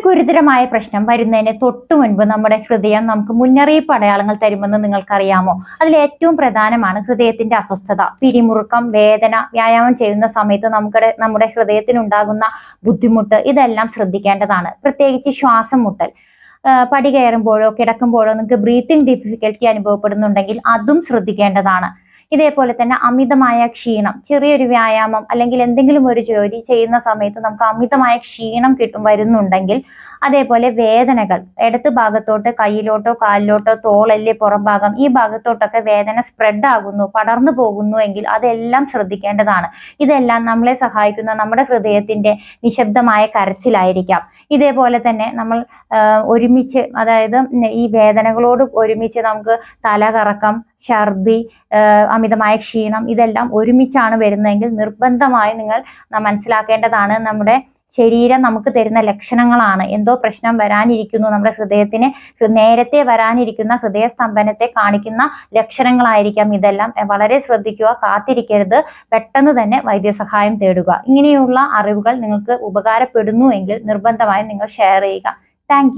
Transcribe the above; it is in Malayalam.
ഗുരുതരമായ പ്രശ്നം വരുന്നതിന് തൊട്ടു മുൻപ് നമ്മുടെ ഹൃദയം നമുക്ക് മുന്നറിയിപ്പ് അടയാളങ്ങൾ തരുമെന്ന് നിങ്ങൾക്കറിയാമോ? അതിൽ ഏറ്റവും പ്രധാനമാണ് ഹൃദയത്തിന്റെ അസ്വസ്ഥത, പിരിമുറുക്കം, വേദന, വ്യായാമം ചെയ്യുന്ന സമയത്ത് നമ്മുടെ ഹൃദയത്തിനുണ്ടാകുന്ന ബുദ്ധിമുട്ട്, ഇതെല്ലാം ശ്രദ്ധിക്കേണ്ടതാണ്. പ്രത്യേകിച്ച് ശ്വാസം മുട്ടൽ, പടി കയറുമ്പോഴോ കിടക്കുമ്പോഴോ നിങ്ങൾക്ക് ബ്രീത്തിങ് ഡിഫിക്കൽറ്റി അനുഭവപ്പെടുന്നുണ്ടെങ്കിൽ അതും ശ്രദ്ധിക്കേണ്ടതാണ്. ഇതേപോലെ തന്നെ അമിതമായ ക്ഷീണം, ചെറിയൊരു വ്യായാമം അല്ലെങ്കിൽ എന്തെങ്കിലും ഒരു ജോലി ചെയ്യുന്ന സമയത്ത് നമുക്ക് അമിതമായ ക്ഷീണം വരുന്നുണ്ടെങ്കിൽ, അതേപോലെ വേദനകൾ ഇടത്ത് ഭാഗത്തോട്ട്, കയ്യിലോട്ടോ കാലിലോട്ടോ, തോളല്ല്, പുറം ഭാഗം, ഈ ഭാഗത്തോട്ടൊക്കെ വേദന സ്പ്രെഡ് ആകുന്നു, പടർന്നു പോകുന്നു എങ്കിൽ അതെല്ലാം ശ്രദ്ധിക്കേണ്ടതാണ്. ഇതെല്ലാം നമ്മളെ സഹായിക്കുന്ന നമ്മുടെ ഹൃദയത്തിന്റെ നിശബ്ദമായ കരച്ചിലായിരിക്കാം. ഇതേപോലെ തന്നെ നമ്മൾ ഒരുമിച്ച്, അതായത് ഈ വേദനകളോട് ഒരുമിച്ച് നമുക്ക് തലകറക്കം, ഛർദി, അമിതമായ ക്ഷീണം, ഇതെല്ലാം ഒരുമിച്ചാണ് വരുന്നതെങ്കിൽ നിർബന്ധമായി നിങ്ങൾ മനസ്സിലാക്കേണ്ടതാണ്. നമ്മുടെ ശരീരം നമുക്ക് തരുന്ന ലക്ഷണങ്ങളാണ്. എന്തോ പ്രശ്നം വരാനിരിക്കുന്നു, നമ്മുടെ ഹൃദയത്തിന് നേരത്തെ വരാനിരിക്കുന്ന ഹൃദയസ്തംഭനത്തെ കാണിക്കുന്ന ലക്ഷണങ്ങളായിരിക്കാം ഇതെല്ലാം. വളരെ ശ്രദ്ധിക്കുക, കാത്തിരിക്കരുത്, പെട്ടെന്ന് തന്നെ വൈദ്യസഹായം തേടുക. ഇങ്ങനെയുള്ള അറിവുകൾ നിങ്ങൾക്ക് ഉപകാരപ്പെടുന്നു എങ്കിൽ നിർബന്ധമായും നിങ്ങൾ ഷെയർ ചെയ്യുക. താങ്ക്